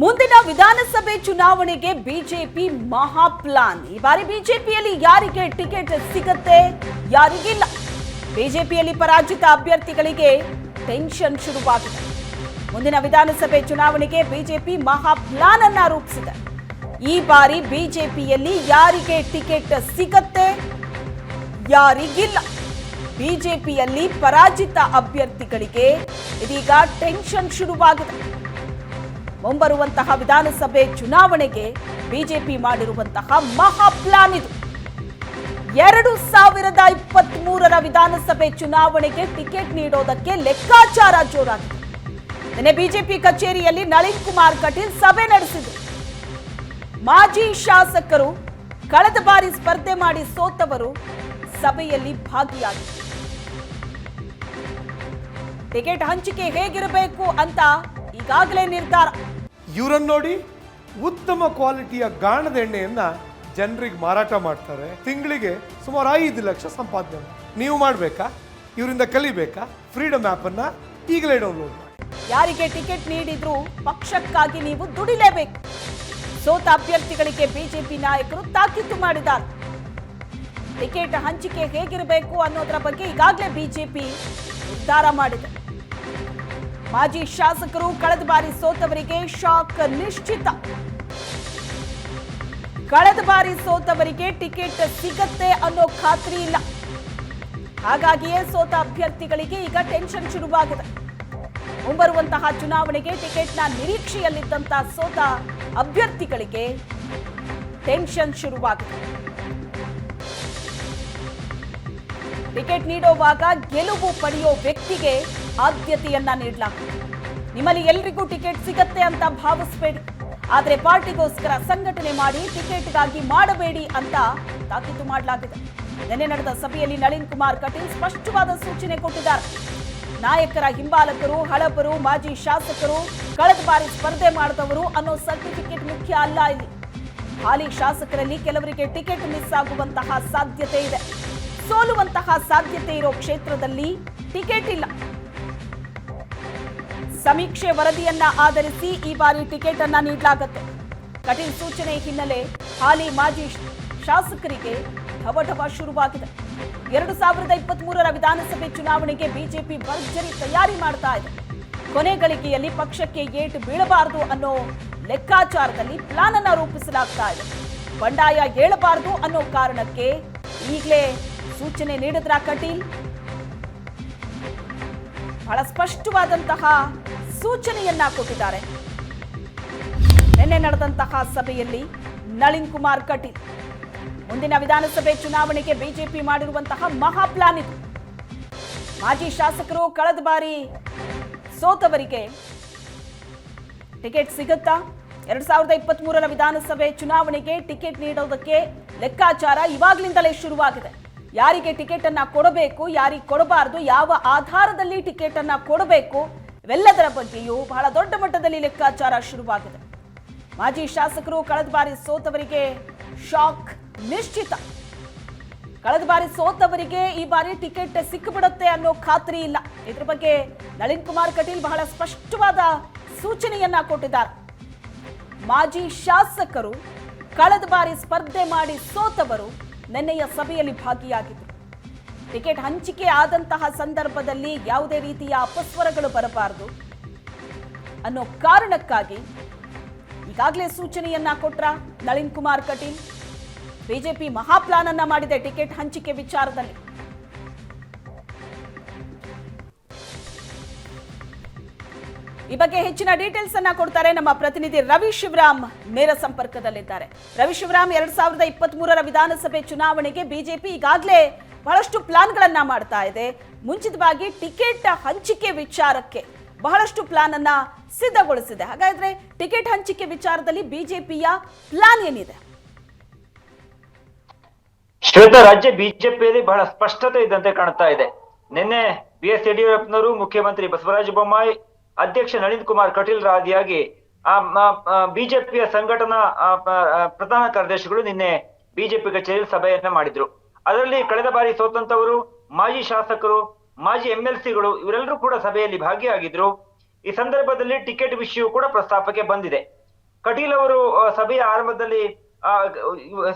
ಮುಂದಿನ ವಿಧಾನಸಭೆ ಚುನಾವಣೆಗೆ ಬಿಜೆಪಿ ಮಹಾ ಪ್ಲಾನ್. ಈ ಬಾರಿ ಬಿಜೆಪಿಯಲ್ಲಿ ಯಾರಿಗೆ ಟಿಕೆಟ್ ಸಿಗುತ್ತೆ, ಯಾರಿಗಿಲ್ಲ. ಬಿಜೆಪಿಯಲ್ಲಿ ಪರಾಜಿತ ಅಭ್ಯರ್ಥಿಗಳಿಗೆ ಟೆನ್ಷನ್ ಶುರುವಾಗಿದೆ. ಮುಂದಿನ ವಿಧಾನಸಭೆ ಚುನಾವಣೆಗೆ ಬಿಜೆಪಿ ಮಹಾ ಪ್ಲಾನ್ ಅನ್ನ ರೂಪಿಸಿದೆ. ಈ ಬಾರಿ ಬಿಜೆಪಿಯಲ್ಲಿ ಯಾರಿಗೆ ಟಿಕೆಟ್ ಸಿಗುತ್ತೆ, ಯಾರಿಗಿಲ್ಲ. ಬಿಜೆಪಿಯಲ್ಲಿ ಪರಾಜಿತ ಅಭ್ಯರ್ಥಿಗಳಿಗೆ ಇದೀಗ ಟೆನ್ಷನ್ ಶುರುವಾಗಿದೆ. ಮುಂಬರುವಂತಹ ವಿಧಾನಸಭೆ ಚುನಾವಣೆಗೆ ಬಿಜೆಪಿ ಮಾಡಿರುವಂತಹ ಮಹಾ ಪ್ಲಾನ್ ಇದು. 2023ರ ವಿಧಾನಸಭೆ ಚುನಾವಣೆಗೆ ಟಿಕೆಟ್ ನೀಡೋದಕ್ಕೆ ಲೆಕ್ಕಾಚಾರ ಜೋರಾಗಿದೆ. ನಿನ್ನೆ ಬಿಜೆಪಿ ಕಚೇರಿಯಲ್ಲಿ ನಳಿನ್ ಕುಮಾರ್ ಕಟೀಲ್ ಸಭೆ ನಡೆಸಿದರು. ಮಾಜಿ ಶಾಸಕರು, ಕಳೆದ ಬಾರಿ ಸ್ಪರ್ಧೆ ಮಾಡಿ ಸೋತವರು ಸಭೆಯಲ್ಲಿ ಭಾಗಿಯಾಗಿದ್ದರು. ಟಿಕೆಟ್ ಹಂಚಿಕೆ ಹೇಗಿರಬೇಕು ಅಂತ ಈಗಾಗಲೇ ನಿರ್ಧಾರ. ಇವರನ್ನು ನೋಡಿ, ಉತ್ತಮ ಕ್ವಾಲಿಟಿಯ ಗಾಣದ ಎಣ್ಣೆಯನ್ನ ಜನರಿಗೆ ಮಾರಾಟ ಮಾಡ್ತಾರೆ. ತಿಂಗಳಿಗೆ ಸುಮಾರು 5 ಲಕ್ಷ ಸಂಪಾದನೆ. ನೀವು ಮಾಡಬೇಕಾ? ಇವರಿಂದ ಕಲಿಬೇಕಾ? ಫ್ರೀಡಮ್ ಆ್ಯಪ್ ಅನ್ನ ಈಗಲೇ ಡೌನ್ಲೋಡ್ ಮಾಡಿ. ಯಾರಿಗೆ ಟಿಕೆಟ್ ನೀಡಿದ್ರು ಪಕ್ಷಕ್ಕಾಗಿ ನೀವು ದುಡಿಲೇಬೇಕು. ಸೋತ ಅಭ್ಯರ್ಥಿಗಳಿಗೆ ಬಿಜೆಪಿ ನಾಯಕರು ತಾಕೀತು ಮಾಡಿದ್ದಾರೆ. ಟಿಕೆಟ್ ಹಂಚಿಕೆ ಹೇಗಿರಬೇಕು ಅನ್ನೋದರ ಬಗ್ಗೆ ಈಗಾಗಲೇ ಬಿಜೆಪಿ ನಿರ್ಧಾರ ಮಾಡಿದೆ. ಮಾಜಿ ಶಾಸಕರು, ಕಳೆದ ಬಾರಿ ಸೋತವರಿಗೆ ಶಾಕ್ ನಿಶ್ಚಿತ. ಕಳೆದ ಬಾರಿ ಸೋತವರಿಗೆ ಟಿಕೆಟ್ ಸಿಗತ್ತೆ ಅನ್ನೋ ಖಾತ್ರಿ ಇಲ್ಲ. ಹಾಗಾಗಿಯೇ ಸೋತ ಅಭ್ಯರ್ಥಿಗಳಿಗೆ ಈಗ ಟೆನ್ಷನ್ ಶುರುವಾಗಿದೆ. ಮುಂಬರುವಂತಹ ಚುನಾವಣೆಗೆ ಟಿಕೆಟ್ನ ನಿರೀಕ್ಷೆಯಲ್ಲಿದ್ದಂತಹ ಸೋತ ಅಭ್ಯರ್ಥಿಗಳಿಗೆ ಟೆನ್ಷನ್ ಶುರುವಾಗಿದೆ. ಟಿಕೆಟ್ ನೀಡುವಾಗ ಗೆಲುವು ಪಡೆಯೋ ವ್ಯಕ್ತಿಗೆ ಆದ್ಯತೆಯನ್ನ ನೀಡಲಾಗಿದೆ. ನಿಮ್ಮಲ್ಲಿ ಎಲ್ರಿಗೂ ಟಿಕೆಟ್ ಸಿಗತ್ತೆ ಅಂತ ಭಾವಿಸಬೇಡಿ, ಆದರೆ ಪಾರ್ಟಿಗೋಸ್ಕರ ಸಂಘಟನೆ ಮಾಡಿ ಟಿಕೆಟ್ಗಾಗಿ ಮಾಡಬೇಡಿ ಅಂತ ತಾಕೀತು ಮಾಡಲಾಗಿದೆ. ನಿನ್ನೆ ನಡೆದ ಸಭೆಯಲ್ಲಿ ನಳಿನ್ ಕುಮಾರ್ ಕಟೀಲ್ ಸ್ಪಷ್ಟವಾದ ಸೂಚನೆ ಕೊಟ್ಟಿದ್ದಾರೆ. ನಾಯಕರ ಹಿಂಬಾಲಕರು, ಹಳಬರು, ಮಾಜಿ ಶಾಸಕರು, ಕಳೆದ ಬಾರಿ ಸ್ಪರ್ಧೆ ಮಾಡಿದವರು ಅನ್ನೋ ಸರ್ಟಿಫಿಕೇಟ್ ಮುಖ್ಯ ಅಲ್ಲ. ಇಲ್ಲಿ ಹಾಲಿ ಶಾಸಕರಲ್ಲಿ ಕೆಲವರಿಗೆ ಟಿಕೆಟ್ ಮಿಸ್ ಆಗುವಂತಹ ಸಾಧ್ಯತೆ ಇದೆ. ಸೋಲುವಂತಹ ಸಾಧ್ಯತೆ ಇರೋ ಕ್ಷೇತ್ರದಲ್ಲಿ ಟಿಕೆಟ್ ಇಲ್ಲ. ಸಮೀಕ್ಷೆ ವರದಿಯನ್ನ ಆಧರಿಸಿ ಈ ಬಾರಿ ಟಿಕೆಟ್ ಅನ್ನ ನೀಡಲಾಗುತ್ತೆ. ಕಟೀಲ್ ಸೂಚನೆ ಹಿನ್ನೆಲೆ ಹಾಲಿ ಮಾಜಿ ಶಾಸಕರಿಗೆ ಢವಢವ ಶುರುವಾಗಿದೆ. 2023ರ ವಿಧಾನಸಭೆ ಚುನಾವಣೆಗೆ ಬಿಜೆಪಿ ಭರ್ಜರಿ ತಯಾರಿ ಮಾಡ್ತಾ ಇದೆ. ಕೊನೆ ಗಳಿಗೆಯಲ್ಲಿ ಪಕ್ಷಕ್ಕೆ ಏಟು ಬೀಳಬಾರದು ಅನ್ನೋ ಲೆಕ್ಕಾಚಾರದಲ್ಲಿ ಪ್ಲಾನ್ ಅನ್ನ ರೂಪಿಸಲಾಗ್ತಾ ಇದೆ. ಬಂಡಾಯ ಏಳಬಾರದು ಅನ್ನೋ ಕಾರಣಕ್ಕೆ ಈಗಲೇ ಸೂಚನೆ ನೀಡಿದ್ರ ಕಟೀಲ್ ಬಹಳ ಸ್ಪಷ್ಟವಾದಂತಹ ಸೂಚನೆಯನ್ನ ಕೊಟ್ಟಿದ್ದಾರೆ. ನಿನ್ನೆ ನಡೆದಂತಹ ಸಭೆಯಲ್ಲಿ ನಳಿನ್ ಕುಮಾರ್ ಕಟೀಲ್ ಮುಂದಿನ ವಿಧಾನಸಭೆ ಚುನಾವಣೆಗೆ ಬಿಜೆಪಿ ಮಾಡಿರುವಂತಹ ಮಹಾ ಪ್ಲಾನ್ ಇದು. ಮಾಜಿ ಶಾಸಕರು, ಕಳೆದ ಬಾರಿ ಸೋತವರಿಗೆ ಟಿಕೆಟ್ ಸಿಗುತ್ತಾ? 2023ರ ವಿಧಾನಸಭೆ ಚುನಾವಣೆಗೆ ಟಿಕೆಟ್ ನೀಡೋದಕ್ಕೆ ಲೆಕ್ಕಾಚಾರ ಇವಾಗ್ಲಿಂದಲೇ ಶುರುವಾಗಿದೆ. ಯಾರಿಗೆ ಟಿಕೆಟ್ ಅನ್ನ ಕೊಡಬೇಕು, ಯಾರಿಗೆ ಕೊಡಬಾರದು, ಯಾವ ಆಧಾರದಲ್ಲಿ ಟಿಕೆಟ್ ಅನ್ನ ಕೊಡಬೇಕು, ಇವೆಲ್ಲದರ ಬಗ್ಗೆಯೂ ಬಹಳ ದೊಡ್ಡ ಮಟ್ಟದಲ್ಲಿ ಲೆಕ್ಕಾಚಾರ ಶುರುವಾಗಿದೆ. ಮಾಜಿ ಶಾಸಕರು, ಕಳೆದ ಬಾರಿ ಸೋತವರಿಗೆ ಶಾಕ್ ನಿಶ್ಚಿತ. ಕಳೆದ ಬಾರಿ ಸೋತವರಿಗೆ ಈ ಬಾರಿ ಟಿಕೆಟ್ ಸಿಕ್ಕಿಬಿಡುತ್ತೆ ಅನ್ನೋ ಖಾತ್ರಿ ಇಲ್ಲ. ಇದ್ರ ಬಗ್ಗೆ ನಳಿನ್ ಕುಮಾರ್ ಕಟೀಲ್ ಬಹಳ ಸ್ಪಷ್ಟವಾದ ಸೂಚನೆಯನ್ನ ಕೊಟ್ಟಿದ್ದಾರೆ. ಮಾಜಿ ಶಾಸಕರು, ಕಳೆದ ಬಾರಿ ಸ್ಪರ್ಧೆ ಮಾಡಿ ಸೋತವರು ನಿನ್ನೆಯ ಸಭೆಯಲ್ಲಿ ಭಾಗಿಯಾಗಿದ್ದರು. ಟಿಕೆಟ್ ಹಂಚಿಕೆ ಆದಂತಹ ಸಂದರ್ಭದಲ್ಲಿ ಯಾವುದೇ ರೀತಿಯ ಅಪಸ್ವರಗಳು ಬರಬಾರದು ಅನ್ನೋ ಕಾರಣಕ್ಕಾಗಿ ಈಗಾಗಲೇ ಸೂಚನೆಯನ್ನ ಕೊಟ್ರ ನಳಿನ್ ಕುಮಾರ್ ಕಟೀಲ್. ಬಿಜೆಪಿ ಮಹಾ ಪ್ಲಾನ್ ಅನ್ನ ಮಾಡಿದೆ ಟಿಕೆಟ್ ಹಂಚಿಕೆ ವಿಚಾರದಲ್ಲಿ. ಈ ಬಗ್ಗೆ ಹೆಚ್ಚಿನ ಡೀಟೇಲ್ಸ್ ಅನ್ನ ಕೊಡ್ತಾರೆ ನಮ್ಮ ಪ್ರತಿನಿಧಿ ರವಿ ಶಿವರಾಮ್, ನೇರ ಸಂಪರ್ಕದಲ್ಲಿದ್ದಾರೆ. ರವಿ ಶಿವರಾಮ್, 2023ರ ವಿಧಾನಸಭೆ ಚುನಾವಣೆಗೆ ಬಿಜೆಪಿ ಈಗಾಗಲೇ ಬಹಳಷ್ಟು ಪ್ಲಾನ್ಗಳನ್ನ ಮಾಡ್ತಾ ಇದೆ. ಮುಂಚಿತವಾಗಿ ಟಿಕೆಟ್ ಹಂಚಿಕೆ ವಿಚಾರಕ್ಕೆ ಬಹಳಷ್ಟು ಪ್ಲಾನ್ ಅನ್ನ ಸಿದ್ಧಗೊಳಿಸಿದೆ. ಹಾಗಾದ್ರೆ ಟಿಕೆಟ್ ಹಂಚಿಕೆ ವಿಚಾರದಲ್ಲಿ ಬಿಜೆಪಿಯ ಪ್ಲಾನ್ ಏನಿದೆ? ಶ್ವೇತಾ, ರಾಜ್ಯ ಬಿಜೆಪಿಯಲ್ಲಿ ಬಹಳ ಸ್ಪಷ್ಟತೆ ಇದ್ದಂತೆ ಕಾಣ್ತಾ ಇದೆ. ನಿನ್ನೆ BS ಯಡಿಯೂರಪ್ಪನವರು, ಮುಖ್ಯಮಂತ್ರಿ ಬಸವರಾಜ ಬೊಮ್ಮಾಯಿ, ಅಧ್ಯಕ್ಷ ನಳಿನ್ ಕುಮಾರ್ ಕಟೀಲ್ ಆದಿಯಾಗಿ ಬಿಜೆಪಿಯ ಸಂಘಟನಾ ಪ್ರಧಾನ ಕಾರ್ಯದರ್ಶಿಗಳು ನಿನ್ನೆ ಬಿಜೆಪಿ ಕಚೇರಿಯಲ್ಲಿ ಸಭೆಯನ್ನ ಮಾಡಿದ್ರು. ಅದರಲ್ಲಿ ಕಳೆದ ಬಾರಿ ಸೋತಂತವರು, ಮಾಜಿ ಶಾಸಕರು, ಮಾಜಿ MLCಗಳು ಇವರೆಲ್ಲರೂ ಕೂಡ ಸಭೆಯಲ್ಲಿ ಭಾಗಿಯಾಗಿದ್ರು. ಈ ಸಂದರ್ಭದಲ್ಲಿ ಟಿಕೆಟ್ ವಿಷಯ ಕೂಡ ಪ್ರಸ್ತಾಪಕ್ಕೆ ಬಂದಿದೆ. ಕಟೀಲ್ ಅವರು ಸಭೆಯ ಆರಂಭದಲ್ಲಿ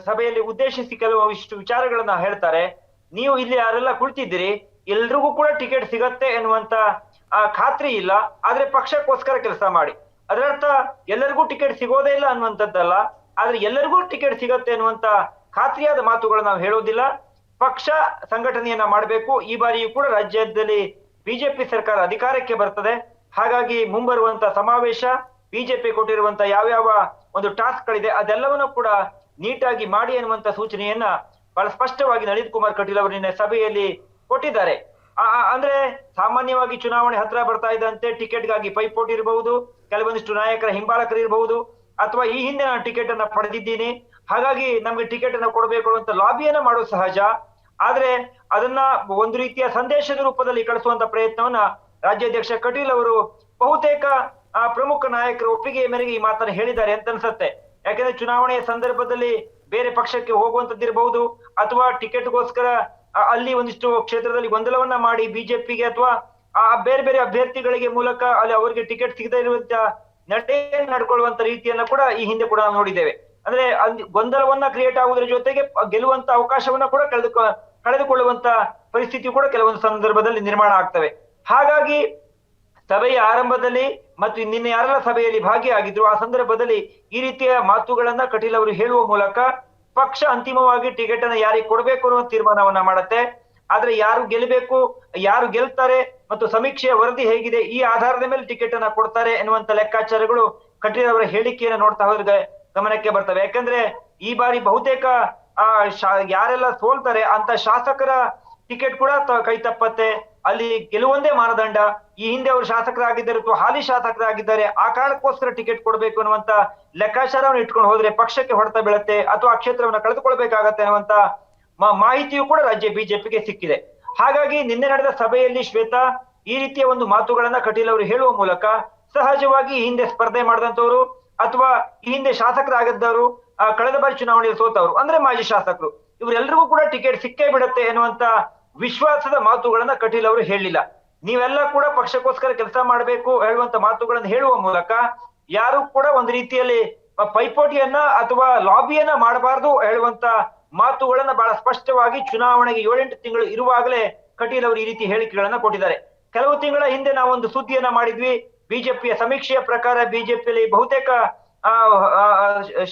ಸಭೆಯಲ್ಲಿ ಉದ್ದೇಶಿಸಿ ಕೆಲವಿಷ್ಟು ವಿಚಾರಗಳನ್ನ ಹೇಳ್ತಾರೆ. ನೀವು ಇಲ್ಲಿ ಯಾರೆಲ್ಲ ಕುಳಿತಿದ್ದೀರಿ ಎಲ್ರಿಗೂ ಕೂಡ ಟಿಕೆಟ್ ಸಿಗತ್ತೆ ಎನ್ನುವಂತ ಖಾತ್ರಿ ಇಲ್ಲ, ಆದ್ರೆ ಪಕ್ಷಕ್ಕೋಸ್ಕರ ಕೆಲಸ ಮಾಡಿ. ಅದರರ್ಥ ಎಲ್ಲರಿಗೂ ಟಿಕೆಟ್ ಸಿಗೋದೇ ಇಲ್ಲ ಅನ್ನುವಂಥದ್ದಲ್ಲ, ಆದ್ರೆ ಎಲ್ಲರಿಗೂ ಟಿಕೆಟ್ ಸಿಗತ್ತೆ ಅನ್ನುವಂತ ಖಾತ್ರಿಯಾದ ಮಾತುಗಳನ್ನ ನಾವು ಹೇಳೋದಿಲ್ಲ. ಪಕ್ಷ ಸಂಘಟನೆಯನ್ನ ಮಾಡಬೇಕು. ಈ ಬಾರಿಯೂ ಕೂಡ ರಾಜ್ಯದಲ್ಲಿ ಬಿಜೆಪಿ ಸರ್ಕಾರ ಅಧಿಕಾರಕ್ಕೆ ಬರ್ತದೆ. ಹಾಗಾಗಿ ಮುಂಬರುವಂತ ಸಮಾವೇಶ, ಬಿಜೆಪಿ ಕೊಟ್ಟಿರುವಂತ ಯಾವ್ಯಾವ ಒಂದು ಟಾಸ್ಕ್ ಗಳಿದೆ ಅದೆಲ್ಲವನ್ನೂ ಕೂಡ ನೀಟಾಗಿ ಮಾಡಿ ಎನ್ನುವಂತ ಸೂಚನೆಯನ್ನ ಬಹಳ ಸ್ಪಷ್ಟವಾಗಿ ನಳಿನ್ ಕುಮಾರ್ ಕಟೀಲ್ ಅವರು ನಿನ್ನೆ ಸಭೆಯಲ್ಲಿ ಕೊಟ್ಟಿದ್ದಾರೆ. ಅಂದ್ರೆ ಸಾಮಾನ್ಯವಾಗಿ ಚುನಾವಣೆ ಹತ್ರ ಬರ್ತಾ ಇದ್ದಂತೆ ಟಿಕೆಟ್ಗಾಗಿ ಪೈಪೋಟಿ ಇರಬಹುದು, ಕೆಲವೊಂದಿಷ್ಟು ನಾಯಕರ ಹಿಂಬಾಲಕರು ಇರಬಹುದು, ಅಥವಾ ಈ ಹಿಂದೆ ನಾನು ಟಿಕೆಟ್ ಅನ್ನ ಪಡೆದಿದ್ದೀನಿ ಹಾಗಾಗಿ ನಮ್ಗೆ ಟಿಕೆಟ್ ಅನ್ನ ಕೊಡಬೇಕು ಅಂತ ಲಾಬಿಯನ್ನ ಮಾಡೋದು ಸಹಜ. ಆದ್ರೆ ಅದನ್ನ ಒಂದು ರೀತಿಯ ಸಂದೇಶದ ರೂಪದಲ್ಲಿ ಕಳಿಸುವಂತ ಪ್ರಯತ್ನವನ್ನ ರಾಜ್ಯಾಧ್ಯಕ್ಷ ಕಟೀಲ್ ಅವರು ಬಹುತೇಕ ಪ್ರಮುಖ ನಾಯಕರ ಒಪ್ಪಿಗೆಯ ಮೇರೆಗೆ ಈ ಮಾತನ್ನ ಹೇಳಿದ್ದಾರೆ ಅಂತ ಅನ್ಸುತ್ತೆ. ಯಾಕಂದ್ರೆ ಚುನಾವಣೆಯ ಸಂದರ್ಭದಲ್ಲಿ ಬೇರೆ ಪಕ್ಷಕ್ಕೆ ಹೋಗುವಂತದ್ದಿರಬಹುದು, ಅಥವಾ ಟಿಕೆಟ್ಗೋಸ್ಕರ ಅಲ್ಲಿ ಒಂದಿಷ್ಟು ಕ್ಷೇತ್ರದಲ್ಲಿ ಗೊಂದಲವನ್ನ ಮಾಡಿ ಬಿಜೆಪಿಗೆ ಅಥವಾ ಬೇರೆ ಬೇರೆ ಅಭ್ಯರ್ಥಿಗಳಿಗೆ ಮೂಲಕ ಅಲ್ಲಿ ಅವರಿಗೆ ಟಿಕೆಟ್ ಸಿಗದೇ ಇರುವಂತ ನಡ್ಕೊಳ್ಳುವಂತ ರೀತಿಯನ್ನ ಕೂಡ ಈ ಹಿಂದೆ ಕೂಡ ನಾವು ನೋಡಿದ್ದೇವೆ. ಅಂದ್ರೆ ಗೊಂದಲವನ್ನ ಕ್ರಿಯೇಟ್ ಆಗುವುದರ ಜೊತೆಗೆ ಗೆಲ್ಲುವಂತ ಅವಕಾಶವನ್ನ ಕೂಡ ಕಳೆದುಕೊಳ್ಳುವಂತ ಪರಿಸ್ಥಿತಿ ಕೂಡ ಕೆಲವೊಂದು ಸಂದರ್ಭದಲ್ಲಿ ನಿರ್ಮಾಣ ಆಗ್ತವೆ. ಹಾಗಾಗಿ ಸಭೆಯ ಆರಂಭದಲ್ಲಿ ಮತ್ತು ನಿನ್ನೆ ಯಾರೆಲ್ಲ ಸಭೆಯಲ್ಲಿ ಭಾಗಿಯಾಗಿದ್ರು ಆ ಸಂದರ್ಭದಲ್ಲಿ ಈ ರೀತಿಯ ಮಾತುಗಳನ್ನ ಕಟೀಲ್ ಅವರು ಹೇಳುವ ಮೂಲಕ ಪಕ್ಷ ಅಂತಿಮವಾಗಿ ಟಿಕೆಟ್ ಅನ್ನ ಯಾರಿಗೆ ಕೊಡಬೇಕು ಅನ್ನೋ ತೀರ್ಮಾನವನ್ನ ಮಾಡುತ್ತೆ. ಆದ್ರೆ ಯಾರು ಗೆಲ್ಲಬೇಕು, ಯಾರು ಗೆಲ್ತಾರೆ ಮತ್ತು ಸಮೀಕ್ಷೆಯ ವರದಿ ಹೇಗಿದೆ ಈ ಆಧಾರದ ಮೇಲೆ ಟಿಕೆಟ್ ಅನ್ನ ಕೊಡ್ತಾರೆ ಎನ್ನುವಂತ ಲೆಕ್ಕಾಚಾರಗಳು ಕಟೀಲ್ ಅವರ ಹೇಳಿಕೆಯನ್ನು ನೋಡ್ತಾ ಹೋದ್ರೆ ಗಮನಕ್ಕೆ ಬರ್ತವೆ. ಯಾಕಂದ್ರೆ ಈ ಬಾರಿ ಬಹುತೇಕ ಯಾರೆಲ್ಲ ಸೋಲ್ತಾರೆ ಅಂತ ಶಾಸಕರ ಟಿಕೆಟ್ ಕೂಡ ಕೈ ತಪ್ಪತ್ತೆ. ಅಲ್ಲಿ ಗೆಲುವೊಂದೇ ಮಾನದಂಡ. ಈ ಹಿಂದೆ ಅವರು ಶಾಸಕರಾಗಿದ್ದಾರೆ ಅಥವಾ ಹಾಲಿ ಶಾಸಕರಾಗಿದ್ದಾರೆ, ಆ ಕಾರಣಕ್ಕೋಸ್ಕರ ಟಿಕೆಟ್ ಕೊಡಬೇಕು ಅನ್ನುವಂತ ಲೆಕ್ಕಾಚಾರವನ್ನು ಇಟ್ಕೊಂಡು ಹೋದ್ರೆ ಪಕ್ಷಕ್ಕೆ ಹೊಡೆತ ಬೀಳುತ್ತೆ ಅಥವಾ ಆ ಕ್ಷೇತ್ರವನ್ನ ಕಳೆದುಕೊಳ್ಬೇಕಾಗತ್ತೆ ಅನ್ನುವಂತ ಮಾಹಿತಿಯು ಕೂಡ ರಾಜ್ಯ ಬಿಜೆಪಿಗೆ ಸಿಕ್ಕಿದೆ. ಹಾಗಾಗಿ ನಿನ್ನೆ ನಡೆದ ಸಭೆಯಲ್ಲಿ ಶ್ವೇತಾ ಈ ರೀತಿಯ ಒಂದು ಮಾತುಗಳನ್ನ ಕಟೀಲ್ ಅವರು ಹೇಳುವ ಮೂಲಕ ಸಹಜವಾಗಿ ಈ ಹಿಂದೆ ಸ್ಪರ್ಧೆ ಮಾಡಿದಂತವ್ರು ಅಥವಾ ಈ ಹಿಂದೆ ಶಾಸಕರಾಗಿದ್ದವರು, ಕಳೆದ ಬಾರಿ ಚುನಾವಣೆಯಲ್ಲಿ ಸೋತವರು ಅಂದ್ರೆ ಮಾಜಿ ಶಾಸಕರು, ಇವರೆಲ್ಲರಿಗೂ ಕೂಡ ಟಿಕೆಟ್ ಸಿಕ್ಕೇ ಬಿಡುತ್ತೆ ಎನ್ನುವಂತ ವಿಶ್ವಾಸದ ಮಾತುಗಳನ್ನ ಕಟೀಲ್ ಅವರು ಹೇಳಿಲ್ಲ. ನೀವೆಲ್ಲ ಕೂಡ ಪಕ್ಷಕ್ಕೋಸ್ಕರ ಕೆಲಸ ಮಾಡಬೇಕು ಹೇಳುವಂತ ಮಾತುಗಳನ್ನ ಹೇಳುವ ಮೂಲಕ ಯಾರು ಕೂಡ ಒಂದು ರೀತಿಯಲ್ಲಿ ಪೈಪೋಟಿಯನ್ನ ಅಥವಾ ಲಾಬಿಯನ್ನ ಮಾಡಬಾರ್ದು ಹೇಳುವಂತ ಮಾತುಗಳನ್ನ ಬಹಳ ಸ್ಪಷ್ಟವಾಗಿ ಚುನಾವಣೆಗೆ 7-8 ತಿಂಗಳು ಇರುವಾಗಲೇ ಕಟೀಲ್ ಅವರು ಈ ರೀತಿ ಹೇಳಿಕೆಗಳನ್ನ ಕೊಟ್ಟಿದ್ದಾರೆ. ಕೆಲವು ತಿಂಗಳ ಹಿಂದೆ ನಾವೊಂದು ಸುದ್ದಿಯನ್ನ ಮಾಡಿದ್ವಿ. ಬಿಜೆಪಿಯ ಸಮೀಕ್ಷೆಯ ಪ್ರಕಾರ ಬಿಜೆಪಿಯಲ್ಲಿ ಬಹುತೇಕ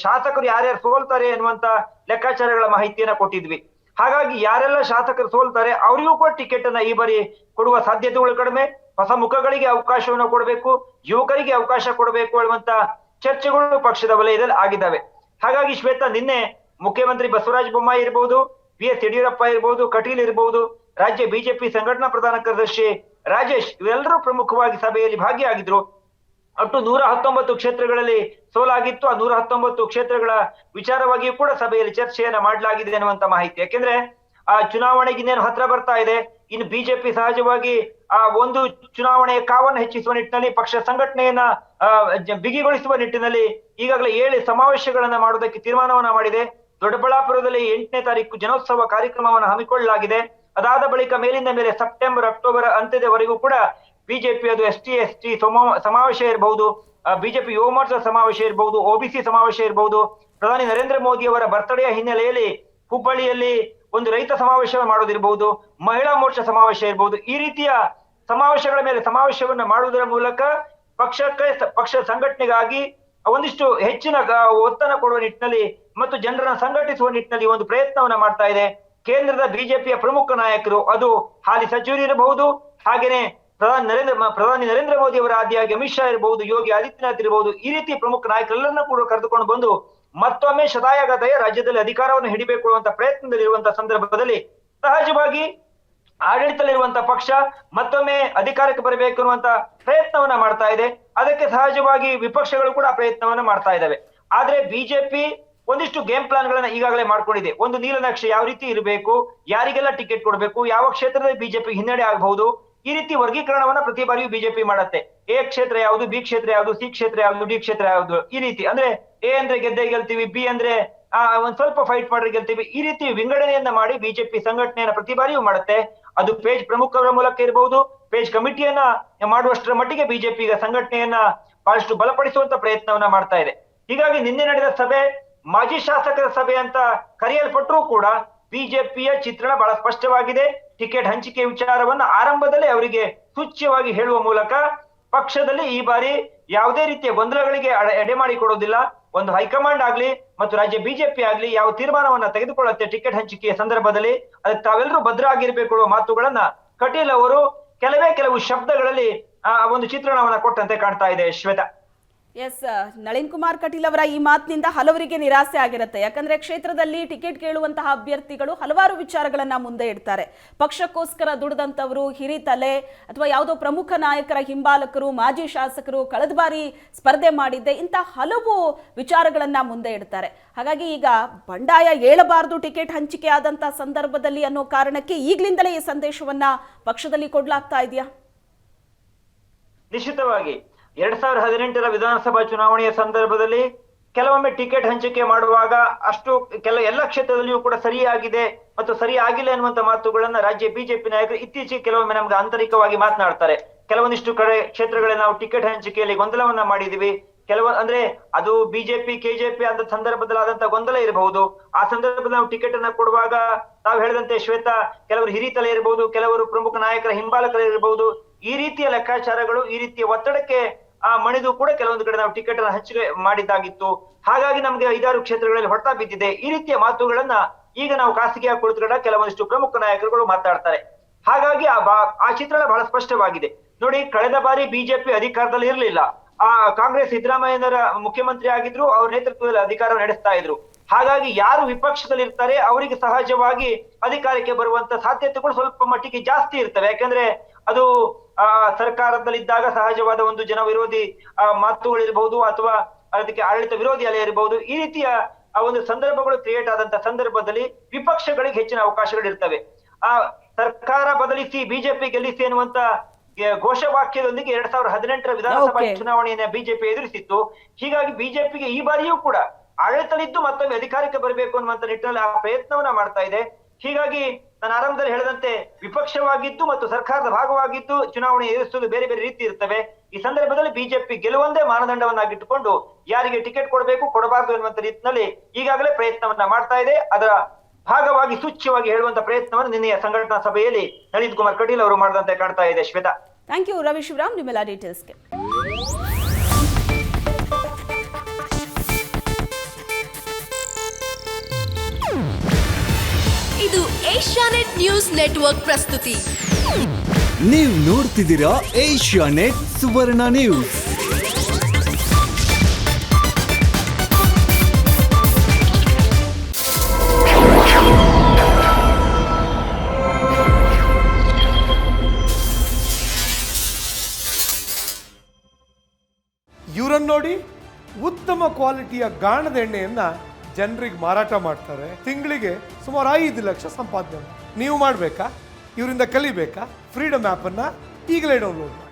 ಶಾಸಕರು ಯಾರ್ಯಾರು ಸೋಲ್ತಾರೆ ಎನ್ನುವಂತ ಲೆಕ್ಕಾಚಾರಗಳ ಮಾಹಿತಿಯನ್ನ ಕೊಟ್ಟಿದ್ವಿ. ಹಾಗಾಗಿ ಯಾರೆಲ್ಲ ಶಾಸಕರು ಸೋಲ್ತಾರೆ ಅವರಿಗೂ ಕೂಡ ಟಿಕೆಟ್ ಅನ್ನ ಈ ಬಾರಿ ಕೊಡುವ ಸಾಧ್ಯತೆಗಳು ಕಡಿಮೆ. ಹೊಸ ಮುಖಗಳಿಗೆ ಅವಕಾಶವನ್ನು ಕೊಡಬೇಕು, ಯುವಕರಿಗೆ ಅವಕಾಶ ಕೊಡಬೇಕು ಹೇಳುವಂತ ಚರ್ಚೆಗಳು ಪಕ್ಷದ ವಲಯದಲ್ಲಿ ಆಗಿದ್ದಾವೆ. ಹಾಗಾಗಿ ಶ್ವೇತಾ ನಿನ್ನೆ ಮುಖ್ಯಮಂತ್ರಿ ಬಸವರಾಜ ಬೊಮ್ಮಾಯಿ ಇರಬಹುದು, BS ಯಡಿಯೂರಪ್ಪ ಇರಬಹುದು, ಕಟೀಲ್ ಇರಬಹುದು, ರಾಜ್ಯ ಬಿಜೆಪಿ ಸಂಘಟನಾ ಪ್ರಧಾನ ಕಾರ್ಯದರ್ಶಿ ರಾಜೇಶ್ ಇವೆಲ್ಲರೂ ಪ್ರಮುಖವಾಗಿ ಸಭೆಯಲ್ಲಿ ಭಾಗಿಯಾಗಿದ್ರು. ಒಟ್ಟು 119 ಕ್ಷೇತ್ರಗಳಲ್ಲಿ ಸೋಲಾಗಿತ್ತು. ಆ 119 ಕ್ಷೇತ್ರಗಳ ವಿಚಾರವಾಗಿಯೂ ಕೂಡ ಸಭೆಯಲ್ಲಿ ಚರ್ಚೆಯನ್ನ ಮಾಡಲಾಗಿದೆ ಅನ್ನುವಂತ ಮಾಹಿತಿ. ಯಾಕೆಂದ್ರೆ ಚುನಾವಣೆಗೆ ಇನ್ನೇನು ಹತ್ರ ಬರ್ತಾ ಇದೆ. ಇನ್ನು ಬಿಜೆಪಿ ಸಹಜವಾಗಿ ಒಂದು ಚುನಾವಣೆಯ ಕಾವನ್ನು ಹೆಚ್ಚಿಸುವ ನಿಟ್ಟಿನಲ್ಲಿ, ಪಕ್ಷ ಸಂಘಟನೆಯನ್ನ ಬಿಗಿಗೊಳಿಸುವ ನಿಟ್ಟಿನಲ್ಲಿ ಈಗಾಗಲೇ 7 ಸಮಾವೇಶಗಳನ್ನ ಮಾಡೋದಕ್ಕೆ ತೀರ್ಮಾನವನ್ನ ಮಾಡಿದೆ. ದೊಡ್ಡಬಳ್ಳಾಪುರದಲ್ಲಿ 8ನೇ ತಾರೀಕು ಜನೋತ್ಸವ ಕಾರ್ಯಕ್ರಮವನ್ನು ಹಮ್ಮಿಕೊಳ್ಳಲಾಗಿದೆ. ಅದಾದ ಬಳಿಕ ಮೇಲಿಂದ ಮೇಲೆ ಸೆಪ್ಟೆಂಬರ್, ಅಕ್ಟೋಬರ್ ಅಂತ್ಯದವರೆಗೂ ಕೂಡ ಬಿಜೆಪಿ ಅದು ST ಸಮಾವೇಶ ಇರಬಹುದು, ಬಿಜೆಪಿ ಯುವ ಮೋರ್ಚಾ ಸಮಾವೇಶ ಇರಬಹುದು, OBC ಸಮಾವೇಶ ಇರಬಹುದು, ಪ್ರಧಾನಿ ನರೇಂದ್ರ ಮೋದಿ ಅವರ ಬರ್ತ್ಡೇಯ ಹಿನ್ನೆಲೆಯಲ್ಲಿ ಹುಬ್ಬಳ್ಳಿಯಲ್ಲಿ ಒಂದು ರೈತ ಸಮಾವೇಶ ಮಾಡೋದಿರಬಹುದು, ಮಹಿಳಾ ಮೋರ್ಚಾ ಸಮಾವೇಶ ಇರಬಹುದು. ಈ ರೀತಿಯ ಸಮಾವೇಶಗಳ ಮೇಲೆ ಸಮಾವೇಶವನ್ನ ಮಾಡುವುದರ ಮೂಲಕ ಪಕ್ಷ ಸಂಘಟನೆಗಾಗಿ ಒಂದಿಷ್ಟು ಹೆಚ್ಚಿನ ಒತ್ತನ್ನು ಕೊಡುವ ನಿಟ್ಟಿನಲ್ಲಿ ಮತ್ತು ಜನರನ್ನ ಸಂಘಟಿಸುವ ನಿಟ್ಟಿನಲ್ಲಿ ಒಂದು ಪ್ರಯತ್ನವನ್ನ ಮಾಡ್ತಾ ಇದೆ. ಕೇಂದ್ರದ ಬಿಜೆಪಿಯ ಪ್ರಮುಖ ನಾಯಕರು, ಅದು ಹಾಲಿ ಸಚಿವರು ಇರಬಹುದು, ಹಾಗೇನೆ ಪ್ರಧಾನಿ ನರೇಂದ್ರ ಮೋದಿ ಅವರ ಆದಿಯಾಗಿ ಅಮಿತ್ ಶಾ ಇರಬಹುದು, ಯೋಗಿ ಆದಿತ್ಯನಾಥ್ ಇರಬಹುದು, ಈ ರೀತಿ ಪ್ರಮುಖ ನಾಯಕರೆಲ್ಲರನ್ನ ಕೂಡ ಕರೆದುಕೊಂಡು ಬಂದು ಮತ್ತೊಮ್ಮೆ ಶತಾಯಗತಾಯ ರಾಜ್ಯದಲ್ಲಿ ಅಧಿಕಾರವನ್ನು ಹಿಡಿಬೇಕು ಅನ್ನುವಂತ ಪ್ರಯತ್ನದಲ್ಲಿರುವಂತಹ ಸಂದರ್ಭದಲ್ಲಿ ಸಹಜವಾಗಿ ಆಡಳಿತದಲ್ಲಿರುವಂತಹ ಪಕ್ಷ ಮತ್ತೊಮ್ಮೆ ಅಧಿಕಾರಕ್ಕೆ ಬರಬೇಕು ಅನ್ನುವಂತ ಪ್ರಯತ್ನವನ್ನ ಮಾಡ್ತಾ ಇದೆ. ಅದಕ್ಕೆ ಸಹಜವಾಗಿ ವಿಪಕ್ಷಗಳು ಕೂಡ ಪ್ರಯತ್ನವನ್ನ ಮಾಡ್ತಾ ಇದ್ದಾವೆ. ಆದ್ರೆ ಬಿಜೆಪಿ ಒಂದಿಷ್ಟು ಗೇಮ್ ಪ್ಲಾನ್ ಗಳನ್ನ ಈಗಾಗಲೇ ಮಾಡ್ಕೊಂಡಿದೆ. ಒಂದು ನೀಲನಕ್ಷೆ ಯಾವ ರೀತಿ ಇರಬೇಕು, ಯಾರಿಗೆಲ್ಲ ಟಿಕೆಟ್ ಕೊಡಬೇಕು, ಯಾವ ಕ್ಷೇತ್ರದಲ್ಲಿ ಬಿಜೆಪಿ ಹಿನ್ನಡೆ ಆಗಬಹುದು, ಈ ರೀತಿ ವರ್ಗೀಕರಣವನ್ನ ಪ್ರತಿ ಬಾರಿಯೂ ಬಿಜೆಪಿ ಮಾಡುತ್ತೆ. ಎ ಕ್ಷೇತ್ರ ಯಾವುದು, ಬಿ ಕ್ಷೇತ್ರ ಯಾವುದು, ಸಿ ಕ್ಷೇತ್ರ ಯಾವುದು, ಡಿ ಕ್ಷೇತ್ರ ಯಾವುದು, ಈ ರೀತಿ ಅಂದ್ರೆ ಎ ಅಂದ್ರೆ ಗೆದ್ದೆ ಗೆಲ್ತೀವಿ, ಬಿ ಅಂದ್ರೆ ಒಂದ್ ಸ್ವಲ್ಪ ಫೈಟ್ ಮಾಡ್ರೆ ಗೆಲ್ತೀವಿ, ಈ ರೀತಿ ವಿಂಗಡಣೆಯನ್ನ ಮಾಡಿ ಬಿಜೆಪಿ ಸಂಘಟನೆಯನ್ನ ಪ್ರತಿ ಬಾರಿಯೂ ಮಾಡುತ್ತೆ. ಅದು ಪೇಜ್ ಪ್ರಮುಖರ ಮೂಲಕ ಇರಬಹುದು, ಪೇಜ್ ಕಮಿಟಿಯನ್ನ ಮಾಡುವಷ್ಟರ ಮಟ್ಟಿಗೆ ಬಿಜೆಪಿ ಈಗ ಸಂಘಟನೆಯನ್ನ ಬಹಳಷ್ಟು ಬಲಪಡಿಸುವಂತ ಪ್ರಯತ್ನವನ್ನ ಮಾಡ್ತಾ ಇದೆ. ಹೀಗಾಗಿ ನಿನ್ನೆ ನಡೆದ ಸಭೆ ಮಾಜಿ ಶಾಸಕರ ಸಭೆ ಅಂತ ಕರೆಯಲ್ಪಟ್ಟರೂ ಕೂಡ ಬಿಜೆಪಿಯ ಚಿತ್ರಣ ಬಹಳ ಸ್ಪಷ್ಟವಾಗಿದೆ. ಟಿಕೆಟ್ ಹಂಚಿಕೆ ವಿಚಾರವನ್ನ ಆರಂಭದಲ್ಲೇ ಅವರಿಗೆ ಸೂಚ್ಯವಾಗಿ ಹೇಳುವ ಮೂಲಕ ಪಕ್ಷದಲ್ಲಿ ಈ ಬಾರಿ ಯಾವುದೇ ರೀತಿಯ ಗೊಂದಲಗಳಿಗೆ ಎಡೆ ಮಾಡಿಕೊಡೋದಿಲ್ಲ. ಒಂದು ಹೈಕಮಾಂಡ್ ಆಗ್ಲಿ ಮತ್ತು ರಾಜ್ಯ ಬಿಜೆಪಿ ಆಗ್ಲಿ ಯಾವ ತೀರ್ಮಾನವನ್ನ ತೆಗೆದುಕೊಳ್ಳುತ್ತೆ ಟಿಕೆಟ್ ಹಂಚಿಕೆಯ ಸಂದರ್ಭದಲ್ಲಿ ಅದಕ್ಕೆ ತಾವೆಲ್ಲರೂ ಭದ್ರ ಆಗಿರ್ಬೇಕು ಅನ್ನೋ ಮಾತುಗಳನ್ನ ಕಟೀಲ್ ಅವರು ಕೆಲವು ಶಬ್ದಗಳಲ್ಲಿ ಒಂದು ಚಿತ್ರಣವನ್ನ ಕೊಟ್ಟಂತೆ ಕಾಣ್ತಾ ಇದೆ. ಶ್ವೇತಾ, ಎಸ್, ನಳಿನ್ ಕುಮಾರ್ ಕಟೀಲ್ ಅವರ ಈ ಮಾತಿನಿಂದ ಹಲವರಿಗೆ ನಿರಾಸೆ ಆಗಿರುತ್ತೆ. ಯಾಕಂದ್ರೆ ಕ್ಷೇತ್ರದಲ್ಲಿ ಟಿಕೆಟ್ ಕೇಳುವಂತಹ ಅಭ್ಯರ್ಥಿಗಳು ಹಲವಾರು ವಿಚಾರಗಳನ್ನ ಮುಂದೆ ಇಡ್ತಾರೆ. ಪಕ್ಷಕ್ಕೋಸ್ಕರ ದುಡಿದಂತವರು, ಹಿರಿತಲೆ ಅಥವಾ ಯಾವುದೋ ಪ್ರಮುಖ ನಾಯಕರ ಹಿಂಬಾಲಕರು, ಮಾಜಿ ಶಾಸಕರು, ಕಳೆದ ಬಾರಿ ಸ್ಪರ್ಧೆ ಮಾಡಿದ್ದೆ, ಇಂಥ ಹಲವು ವಿಚಾರಗಳನ್ನ ಮುಂದೆ ಇಡ್ತಾರೆ. ಹಾಗಾಗಿ ಈಗ ಬಂಡಾಯ ಏಳಬಾರದು ಟಿಕೆಟ್ ಹಂಚಿಕೆ ಆದಂತ ಸಂದರ್ಭದಲ್ಲಿ ಅನ್ನೋ ಕಾರಣಕ್ಕೆ ಈಗಲಿಂದಲೇ ಈ ಸಂದೇಶವನ್ನ ಪಕ್ಷದಲ್ಲಿ ಕೊಡ್ಲಾಗ್ತಾ ಇದೆಯಾ? ನಿಶ್ಚಿತವಾಗಿ 2018 ವಿಧಾನಸಭಾ ಚುನಾವಣೆಯ ಸಂದರ್ಭದಲ್ಲಿ ಕೆಲವೊಮ್ಮೆ ಟಿಕೆಟ್ ಹಂಚಿಕೆ ಮಾಡುವಾಗ ಅಷ್ಟು ಎಲ್ಲ ಕ್ಷೇತ್ರದಲ್ಲಿಯೂ ಕೂಡ ಸರಿಯಾಗಿದೆ ಮತ್ತು ಸರಿ ಆಗಿಲ್ಲ ಅನ್ನುವಂತ ಮಾತುಗಳನ್ನ ರಾಜ್ಯ ಬಿಜೆಪಿ ನಾಯಕರು ಇತ್ತೀಚೆಗೆ ಕೆಲವೊಮ್ಮೆ ನಮ್ಗೆ ಆಂತರಿಕವಾಗಿ ಮಾತನಾಡ್ತಾರೆ. ಕೆಲವೊಂದಿಷ್ಟು ಕಡೆ ಕ್ಷೇತ್ರಗಳಲ್ಲಿ ನಾವು ಟಿಕೆಟ್ ಹಂಚಿಕೆಯಲ್ಲಿ ಗೊಂದಲವನ್ನ ಮಾಡಿದೀವಿ. ಅಂದ್ರೆ ಅದು ಬಿಜೆಪಿ ಕೆಜೆಪಿ ಅಂತ ಸಂದರ್ಭದಲ್ಲಿ ಆದಂತ ಗೊಂದಲ ಇರಬಹುದು. ಆ ಸಂದರ್ಭದಲ್ಲಿ ನಾವು ಟಿಕೆಟ್ ಅನ್ನ ಕೊಡುವಾಗ ತಾವು ಹೇಳಿದಂತೆ ಶ್ವೇತಾ, ಕೆಲವರು ಹಿರಿತಲೆ ಇರಬಹುದು, ಕೆಲವರು ಪ್ರಮುಖ ನಾಯಕರ ಹಿಂಬಾಲಕರು ಇರಬಹುದು. ಈ ರೀತಿಯ ಲೆಕ್ಕಾಚಾರಗಳು, ಈ ರೀತಿಯ ಒತ್ತಡಕ್ಕೆ ಮಣಿದು ಕೂಡ ಕೆಲವೊಂದು ಕಡೆ ನಾವು ಟಿಕೆಟ್ ಅನ್ನ ಹಂಚಿಕೆ ಮಾಡಿದ್ದಾಗಿತ್ತು. ಹಾಗಾಗಿ ನಮ್ಗೆ 5-6 ಕ್ಷೇತ್ರಗಳಲ್ಲಿ ಹೊಡೆತ ಬಿದ್ದಿದೆ. ಈ ರೀತಿಯ ಮಾತುಗಳನ್ನ ಈಗ ನಾವು ಖಾಸಗಿಯಾಗಿ ಕುಳಿತುಕೊಂಡ ಕೆಲವೊಂದಿಷ್ಟು ಪ್ರಮುಖ ನಾಯಕರುಗಳು ಮಾತಾಡ್ತಾರೆ. ಹಾಗಾಗಿ ಆ ಚಿತ್ರಣ ಬಹಳ ಸ್ಪಷ್ಟವಾಗಿದೆ. ನೋಡಿ, ಕಳೆದ ಬಾರಿ ಬಿಜೆಪಿ ಅಧಿಕಾರದಲ್ಲಿ ಇರಲಿಲ್ಲ. ಕಾಂಗ್ರೆಸ್ ಸಿದ್ದರಾಮಯ್ಯನವರ ಮುಖ್ಯಮಂತ್ರಿ ಆಗಿದ್ರು, ಅವ್ರ ನೇತೃತ್ವದಲ್ಲಿ ಅಧಿಕಾರ ನಡೆಸ್ತಾ ಇದ್ರು. ಹಾಗಾಗಿ ಯಾರು ವಿಪಕ್ಷದಲ್ಲಿ ಇರ್ತಾರೆ ಅವರಿಗೆ ಸಹಜವಾಗಿ ಅಧಿಕಾರಕ್ಕೆ ಬರುವಂತ ಸಾಧ್ಯತೆಗಳು ಸ್ವಲ್ಪ ಮಟ್ಟಿಗೆ ಜಾಸ್ತಿ ಇರ್ತವೆ. ಯಾಕಂದ್ರೆ ಅದು ಸರ್ಕಾರದಲ್ಲಿದ್ದಾಗ ಸಹಜವಾದ ಒಂದು ಜನ ವಿರೋಧಿ ಮಾತುಗಳಿರಬಹುದು ಅಥವಾ ಅದಕ್ಕೆ ಆಡಳಿತ ವಿರೋಧಿ ಅಲೆ ಇರಬಹುದು. ಈ ರೀತಿಯ ಒಂದು ಸಂದರ್ಭಗಳು ಕ್ರಿಯೇಟ್ ಆದಂತ ಸಂದರ್ಭದಲ್ಲಿ ವಿಪಕ್ಷಗಳಿಗೆ ಹೆಚ್ಚಿನ ಅವಕಾಶಗಳು ಇರ್ತವೆ. ಸರ್ಕಾರ ಬದಲಿಸಿ ಬಿಜೆಪಿ ಗೆಲ್ಲಿಸಿ ಅನ್ನುವಂತ ಘೋಷವಾಕ್ಯದೊಂದಿಗೆ 2018 ವಿಧಾನಸಭಾ ಚುನಾವಣೆಯನ್ನ ಬಿಜೆಪಿ ಎದುರಿಸಿತ್ತು. ಹೀಗಾಗಿ ಬಿಜೆಪಿಗೆ ಈ ಬಾರಿಯೂ ಕೂಡ ಆಡಳಿತದಲ್ಲಿದ್ದು ಮತ್ತೊಮ್ಮೆ ಅಧಿಕಾರಕ್ಕೆ ಬರಬೇಕು ಅನ್ನುವಂತ ನಿಟ್ಟಿನಲ್ಲಿ ಆ ಪ್ರಯತ್ನವನ್ನ ಮಾಡ್ತಾ ಇದೆ. ಹೀಗಾಗಿ ನಾನು ಆರಂಭದಲ್ಲಿ ಹೇಳಿದಂತೆ ವಿಪಕ್ಷವಾಗಿದ್ದು ಮತ್ತು ಸರ್ಕಾರದ ಭಾಗವಾಗಿದ್ದು ಚುನಾವಣೆ ಎದುರಿಸುವುದು ಬೇರೆ ಬೇರೆ ರೀತಿ ಇರ್ತವೆ. ಈ ಸಂದರ್ಭದಲ್ಲಿ ಬಿಜೆಪಿ ಗೆಲುವಂದೇ ಮಾನದಂಡವನ್ನಾಗಿಟ್ಟುಕೊಂಡು ಯಾರಿಗೆ ಟಿಕೆಟ್ ಕೊಡಬೇಕು ಕೊಡಬಾರದು ಎನ್ನುವಂತ ನಿಟ್ಟಿನಲ್ಲಿ ಈಗಾಗಲೇ ಪ್ರಯತ್ನವನ್ನ ಮಾಡ್ತಾ ಇದೆ. ಅದರ ಭಾಗವಾಗಿ ಸೂಚ್ಯವಾಗಿ ಹೇಳುವಂತ ಪ್ರಯತ್ನವನ್ನು ನಿನ್ನೆಯ ಸಂಘಟನಾ ಸಭೆಯಲ್ಲಿ ನಳಿನ್ ಕುಮಾರ್ ಕಟೀಲ್ ಅವರು ಮಾಡಿದಂತೆ ಕಾಣ್ತಾ ಇದೆ. ಶ್ವೇತಾ, ಥ್ಯಾಂಕ್ ಯು ರವಿ ಶಿವರಾಮ್, ನಿಮ್ಮೆಲ್ಲ ಡೀಟೇಲ್ಸ್ಗೆ. ಇದು ಏಷ್ಯಾನೆಟ್ ನ್ಯೂಸ್ ನೆಟ್ವರ್ಕ್ ಪ್ರಸ್ತುತಿ. ನೀವು ನೋಡ್ತಿದ್ದೀರಾ ಏಷ್ಯಾನೆಟ್ ಸುವರ್ಣ ನ್ಯೂಸ್. ಇವರನ್ನು ನೋಡಿ, ಉತ್ತಮ ಕ್ವಾಲಿಟಿಯ ಗಾಣದ ಎಣ್ಣೆಯನ್ನ ಜನರಿಗೆ ಮಾರಾಟ ಮಾಡ್ತಾರೆ. ತಿಂಗಳಿಗೆ ಸುಮಾರು 5 ಲಕ್ಷ ಸಂಪಾದನೆ. ನೀವು ಮಾಡಬೇಕಾ? ಇವರಿಂದ ಕಲಿಬೇಕಾ? ಫ್ರೀಡಮ್ ಆ್ಯಪನ್ನು ಈಗಲೇ ಡೌನ್ಲೋಡ್ ಮಾಡಿ.